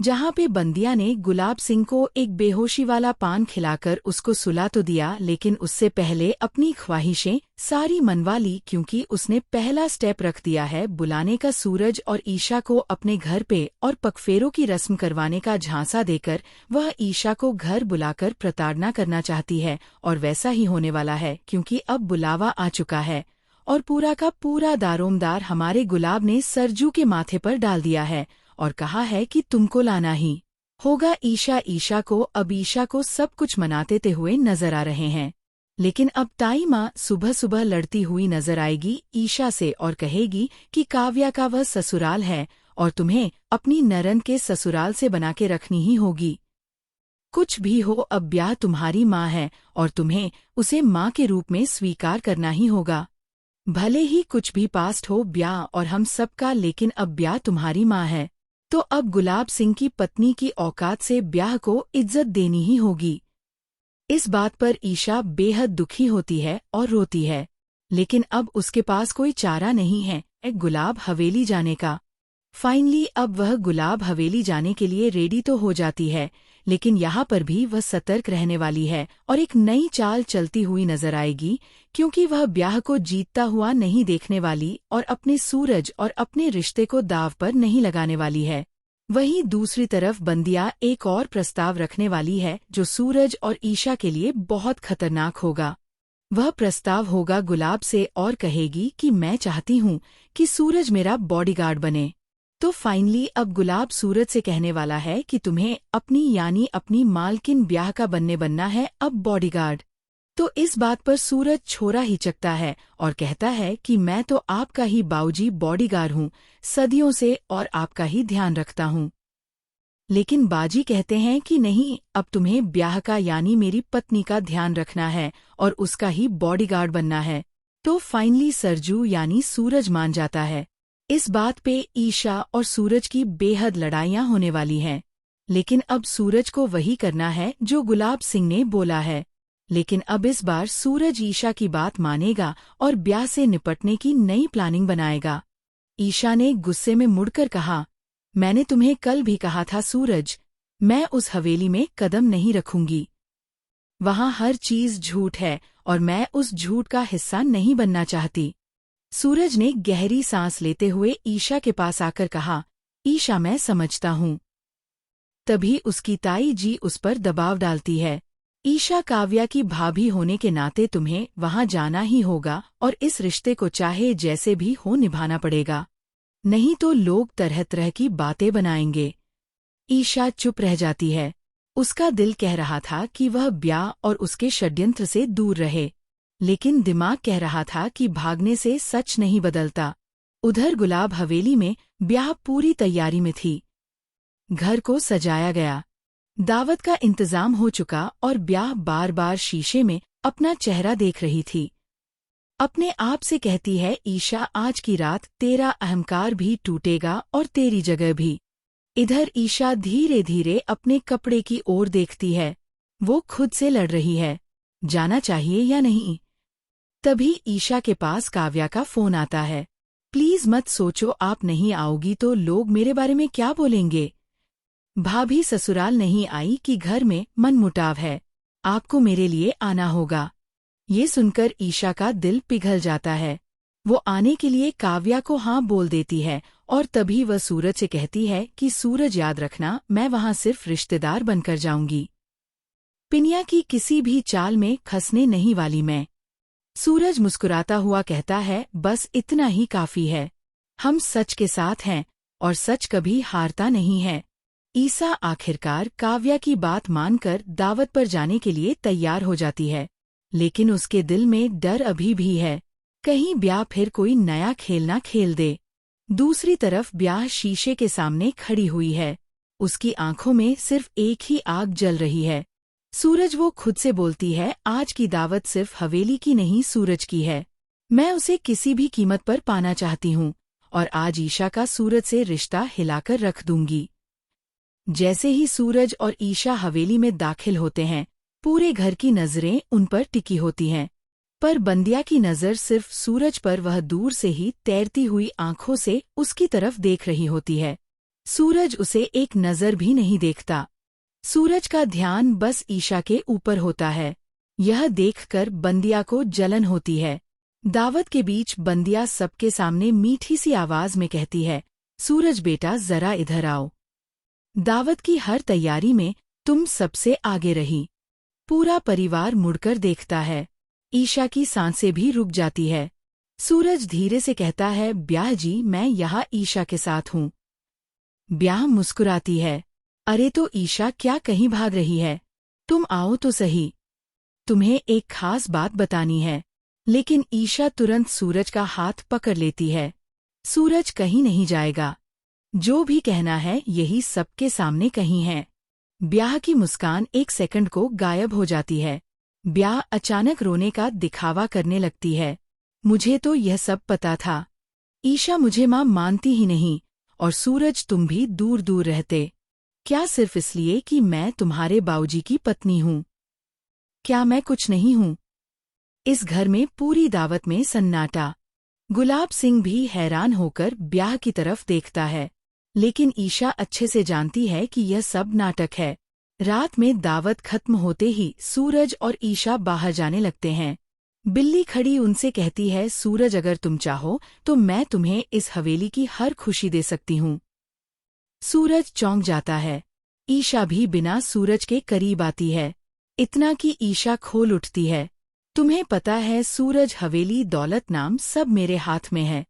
जहाँ पे बंदिया ने गुलाब सिंह को एक बेहोशी वाला पान खिलाकर उसको सुला तो दिया, लेकिन उससे पहले अपनी ख्वाहिशें सारी मनवा ली, क्योंकि उसने पहला स्टेप रख दिया है बुलाने का। सूरज और ईशा को अपने घर पे और पकफेरों की रस्म करवाने का झांसा देकर वह ईशा को घर बुलाकर प्रताड़ना करना चाहती है, और वैसा ही होने वाला है, क्योंकि अब बुलावा आ चुका है और पूरा का पूरा दारोमदार हमारे गुलाब ने सरजू के माथे पर डाल दिया है और कहा है कि तुमको लाना ही होगा। ईशा को सब कुछ मनाते हुए नजर आ रहे हैं, लेकिन अब ताई माँ सुबह सुबह लड़ती हुई नजर आएगी ईशा से और कहेगी कि काव्या का वह ससुराल है और तुम्हें अपनी नरन के ससुराल से बना के रखनी ही होगी। कुछ भी हो, अब ब्याह तुम्हारी माँ है और तुम्हें उसे माँ के रूप में स्वीकार करना ही होगा। भले ही कुछ भी पास्ट हो ब्याह और हम सबका, लेकिन अब ब्याह तुम्हारी माँ है, तो अब गुलाब सिंह की पत्नी की औकात से ब्याह को इज्जत देनी ही होगी। इस बात पर ईशा बेहद दुखी होती है और रोती है, लेकिन अब उसके पास कोई चारा नहीं है गुलाब हवेली जाने का। फाइनली अब वह गुलाब हवेली जाने के लिए रेडी तो हो जाती है, लेकिन यहाँ पर भी वह सतर्क रहने वाली है और एक नई चाल चलती हुई नजर आएगी, क्योंकि वह ब्याह को जीतता हुआ नहीं देखने वाली और अपने सूरज और अपने रिश्ते को दाव पर नहीं लगाने वाली है। वहीं दूसरी तरफ बंदिया एक और प्रस्ताव रखने वाली है जो सूरज और ईशा के लिए बहुत खतरनाक होगा। वह प्रस्ताव होगा गुलाब से और कहेगी कि मैं चाहती हूँ कि सूरज मेरा बॉडीगार्ड बने। तो फाइनली अब गुलाब सूरज से कहने वाला है कि तुम्हें अपनी यानी अपनी मालकिन ब्याह का बनना है अब बॉडीगार्ड। तो इस बात पर सूरज छोरा हिचकता है और कहता है कि मैं तो आपका ही बाऊजी बॉडीगार्ड हूँ सदियों से और आपका ही ध्यान रखता हूँ। लेकिन बाजी कहते हैं कि नहीं, अब तुम्हें ब्याह का यानी मेरी पत्नी का ध्यान रखना है और उसका ही बॉडीगार्ड बनना है। तो फाइनली सरजू यानी सूरज मान जाता है। इस बात पे ईशा और सूरज की बेहद लड़ाइयाँ होने वाली हैं, लेकिन अब सूरज को वही करना है जो गुलाब सिंह ने बोला है। लेकिन अब इस बार सूरज ईशा की बात मानेगा और ब्याह से निपटने की नई प्लानिंग बनाएगा। ईशा ने गुस्से में मुड़कर कहा, मैंने तुम्हें कल भी कहा था सूरज, मैं उस हवेली में कदम नहीं रखूंगी। वहां हर चीज झूठ है और मैं उस झूठ का हिस्सा नहीं बनना चाहती। सूरज ने गहरी सांस लेते हुए ईशा के पास आकर कहा, ईशा मैं समझता हूँ। तभी उसकी ताई जी उस पर दबाव डालती है, ईशा काव्या की भाभी होने के नाते तुम्हें वहां जाना ही होगा और इस रिश्ते को चाहे जैसे भी हो निभाना पड़ेगा, नहीं तो लोग तरह तरह की बातें बनाएंगे। ईशा चुप रह जाती है। उसका दिल कह रहा था कि वह ब्याह और उसके षड्यंत्र से दूर रहे, लेकिन दिमाग कह रहा था कि भागने से सच नहीं बदलता। उधर गुलाब हवेली में ब्याह पूरी तैयारी में थी। घर को सजाया गया, दावत का इंतजाम हो चुका और ब्याह बार बार शीशे में अपना चेहरा देख रही थी। अपने आप से कहती है, ईशा आज की रात तेरा अहंकार भी टूटेगा और तेरी जगह भी। इधर ईशा धीरे धीरे अपने कपड़े की ओर देखती है। वो खुद से लड़ रही है, जाना चाहिए या नहीं। तभी ईशा के पास काव्या का फोन आता है। प्लीज मत सोचो, आप नहीं आओगी तो लोग मेरे बारे में क्या बोलेंगे। भाभी ससुराल नहीं आई कि घर में मनमुटाव है, आपको मेरे लिए आना होगा। ये सुनकर ईशा का दिल पिघल जाता है। वो आने के लिए काव्या को हाँ बोल देती है और तभी वह सूरज से कहती है कि सूरज याद रखना, मैं वहां सिर्फ रिश्तेदार बनकर जाऊंगी, पिनिया की किसी भी चाल में खसने नहीं वाली मैं। सूरज मुस्कुराता हुआ कहता है, बस इतना ही काफी है, हम सच के साथ हैं और सच कभी हारता नहीं है। ईशा आखिरकार काव्या की बात मानकर दावत पर जाने के लिए तैयार हो जाती है, लेकिन उसके दिल में डर अभी भी है, कहीं ब्याह फिर कोई नया खेल ना खेल दे। दूसरी तरफ ब्याह शीशे के सामने खड़ी हुई है, उसकी आंखों में सिर्फ एक ही आग जल रही है। सूरज, वो खुद से बोलती है, आज की दावत सिर्फ हवेली की नहीं सूरज की है, मैं उसे किसी भी कीमत पर पाना चाहती हूँ और आज ईशा का सूरज से रिश्ता हिलाकर रख दूंगी। जैसे ही सूरज और ईशा हवेली में दाखिल होते हैं, पूरे घर की नजरें उन पर टिकी होती हैं, पर बंदिया की नजर सिर्फ सूरज पर। वह दूर से ही तैरती हुई आंखों से उसकी तरफ देख रही होती है। सूरज उसे एक नजर भी नहीं देखता। सूरज का ध्यान बस ईशा के ऊपर होता है। यह देखकर बंदिया को जलन होती है। दावत के बीच बंदिया सबके सामने मीठी सी आवाज में कहती है, सूरज बेटा जरा इधर आओ। दावत की हर तैयारी में तुम सबसे आगे रही। पूरा परिवार मुड़कर देखता है। ईशा की सांसें भी रुक जाती है। सूरज धीरे से कहता है, ब्याह जी मैं यहाँ ईशा के साथ हूँ। ब्याह मुस्कुराती है, अरे तो ईशा क्या कहीं भाग रही है? तुम आओ तो सही, तुम्हें एक खास बात बतानी है। लेकिन ईशा तुरंत सूरज का हाथ पकड़ लेती है। सूरज कहीं नहीं जाएगा, जो भी कहना है यही सबके सामने कहीं है। ब्याह की मुस्कान एक सेकंड को गायब हो जाती है। ब्याह अचानक रोने का दिखावा करने लगती है। मुझे तो यह सब पता था। ईशा मुझे मां मानती ही नहीं, और सूरज तुम भी दूर दूर रहते। क्या सिर्फ इसलिए कि मैं तुम्हारे बाऊजी की पत्नी हूँ? क्या मैं कुछ नहीं हूँ? इस घर में पूरी दावत में सन्नाटा। गुलाब सिंह भी हैरान होकर ब्याह की तरफ देखता है, लेकिन ईशा अच्छे से जानती है कि यह सब नाटक है। रात में दावत खत्म होते ही सूरज और ईशा बाहर जाने लगते हैं। बिल्ली खड़ी उनसे कहती है, सूरज अगर तुम चाहो तो मैं तुम्हें इस हवेली की हर खुशी दे सकती हूँ। सूरज चौंक जाता है। ईशा भी बिना सूरज के करीब आती है। इतना कि ईशा खोल उठती है, तुम्हें पता है सूरज हवेली दौलत नाम सब मेरे हाथ में है।